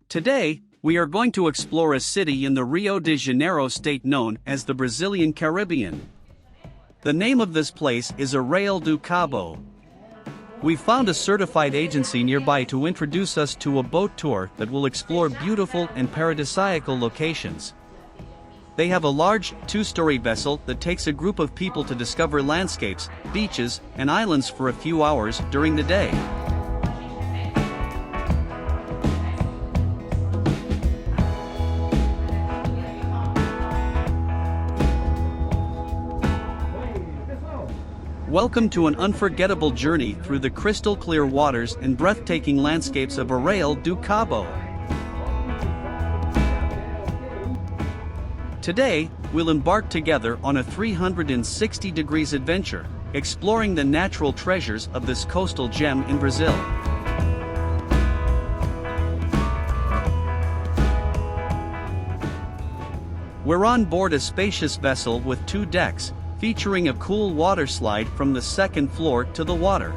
Today, we are going to explore a city in the Rio de Janeiro state known as the Brazilian Caribbean. The name of this place is Arraial do Cabo. We found a certified agency nearby to introduce us to a boat tour that will explore beautiful and paradisiacal locations. They have a large, two-story vessel that takes a group of people to discover landscapes, beaches, and islands for a few hours during the day. Welcome to an unforgettable journey through the crystal-clear waters and breathtaking landscapes of Arraial do Cabo. Today, we'll embark together on a 360-degree adventure, exploring the natural treasures of this coastal gem in Brazil. We're on board a spacious vessel with 2 decks, featuring a cool water slide from the second floor to the water.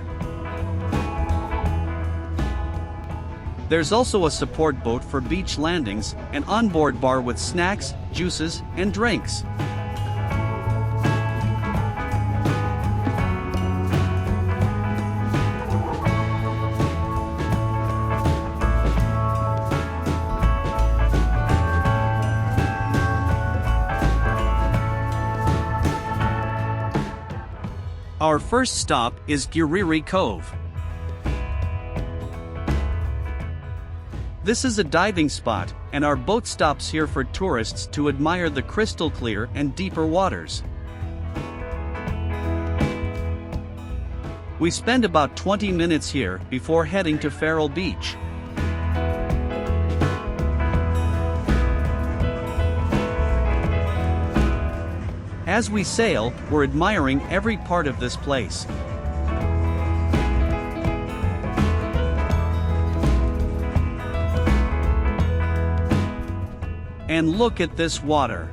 There's also a support boat for beach landings, an onboard bar with snacks, juices, and drinks. Our first stop is Giriri Cove. This is a diving spot, and our boat stops here for tourists to admire the crystal clear and deeper waters. We spend about 20 minutes here before heading to Arraial Beach. As we sail, we're admiring every part of this place. And look at this water.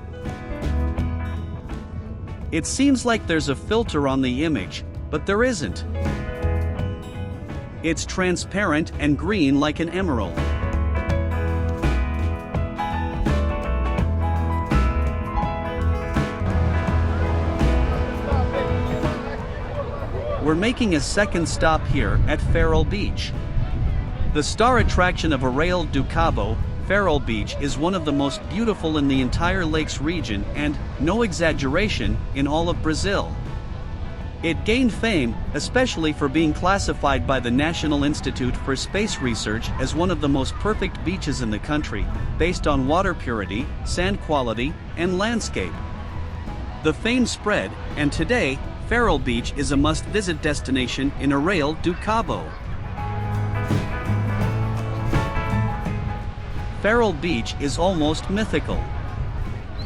It seems like there's a filter on the image, but there isn't. It's transparent and green like an emerald. We're making a second stop here at Arraial Beach. The star attraction of Arraial do Cabo, Arraial Beach is one of the most beautiful in the entire lakes region and, no exaggeration, in all of Brazil. It gained fame, especially for being classified by the National Institute for Space Research as one of the most perfect beaches in the country, based on water purity, sand quality, and landscape. The fame spread, and today, Arraial Beach is a must-visit destination in Arraial do Cabo. Arraial Beach is almost mythical.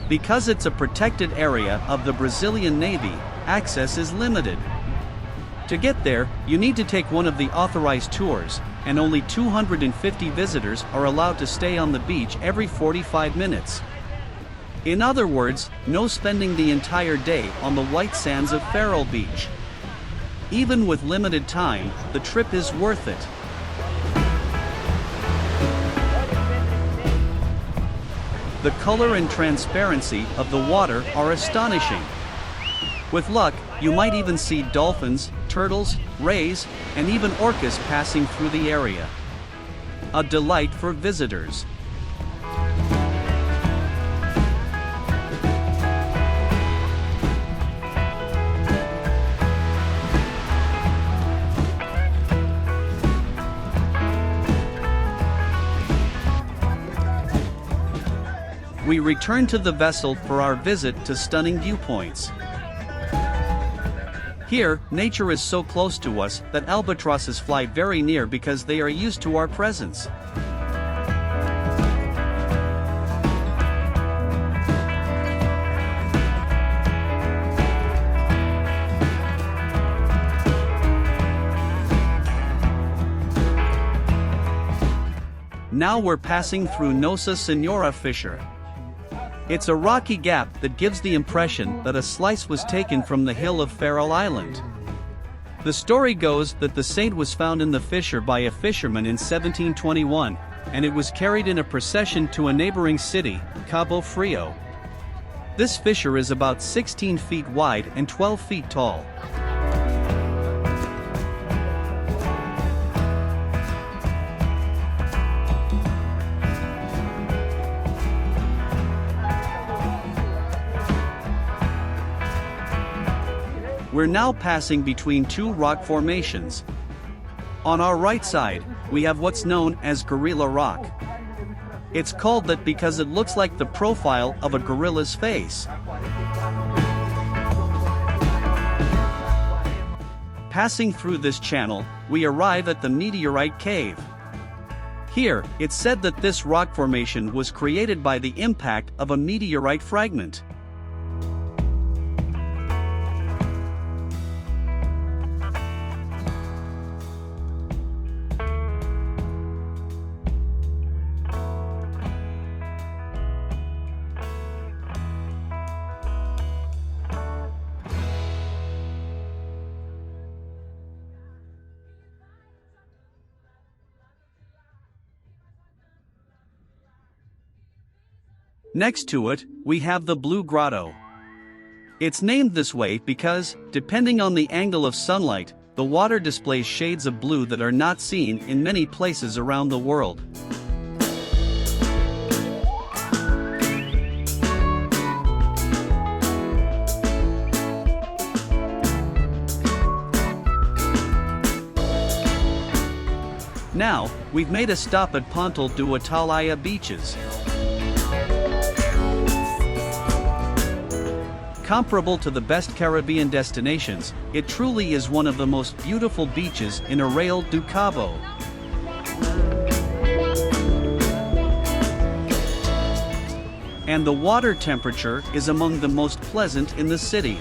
Because it's a protected area of the Brazilian Navy, access is limited. To get there, you need to take one of the authorized tours, and only 250 visitors are allowed to stay on the beach every 45 minutes. In other words, no spending the entire day on the white sands of Arraial Beach. Even with limited time, the trip is worth it. The color and transparency of the water are astonishing. With luck, you might even see dolphins, turtles, rays, and even orcas passing through the area. A delight for visitors. We return to the vessel for our visit to stunning viewpoints. Here, nature is so close to us that albatrosses fly very near because they are used to our presence. Now we're passing through Nossa Senhora Fissure. It's a rocky gap that gives the impression that a slice was taken from the hill of Arraial Island. The story goes that the saint was found in the fissure by a fisherman in 1721, and it was carried in a procession to a neighboring city, Cabo Frio. This fissure is about 16 feet wide and 12 feet tall. We're now passing between two rock formations. On our right side, we have what's known as gorilla rock. It's called that because it looks like the profile of a gorilla's face. Passing through this channel, we arrive at the meteorite cave. Here, it's said that this rock formation was created by the impact of a meteorite fragment. Next to it, we have the Blue Grotto. It's named this way because, depending on the angle of sunlight, the water displays shades of blue that are not seen in many places around the world. Now, we've made a stop at Pontal do Atalaia beaches. Comparable to the best Caribbean destinations, it truly is one of the most beautiful beaches in Arraial do Cabo. And the water temperature is among the most pleasant in the city.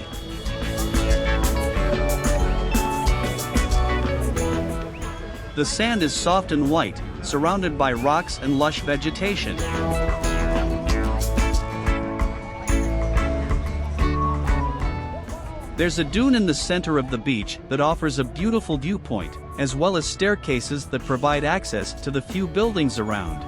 The sand is soft and white, surrounded by rocks and lush vegetation. There's a dune in the center of the beach that offers a beautiful viewpoint, as well as staircases that provide access to the few buildings around.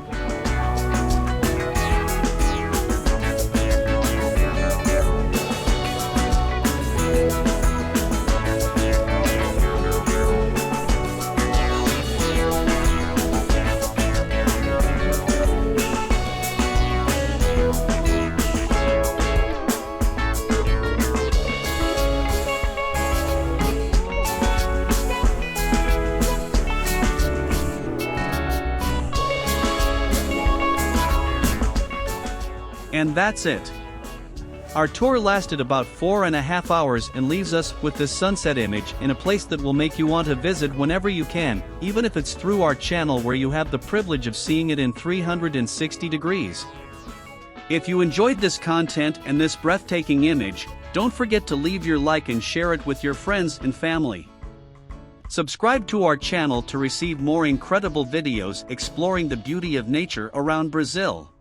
And that's it. Our tour lasted about 4.5 hours and leaves us with this sunset image in a place that will make you want to visit whenever you can, even if it's through our channel where you have the privilege of seeing it in 360 degrees. If you enjoyed this content and this breathtaking image, don't forget to leave your like and share it with your friends and family. Subscribe to our channel to receive more incredible videos exploring the beauty of nature around Brazil.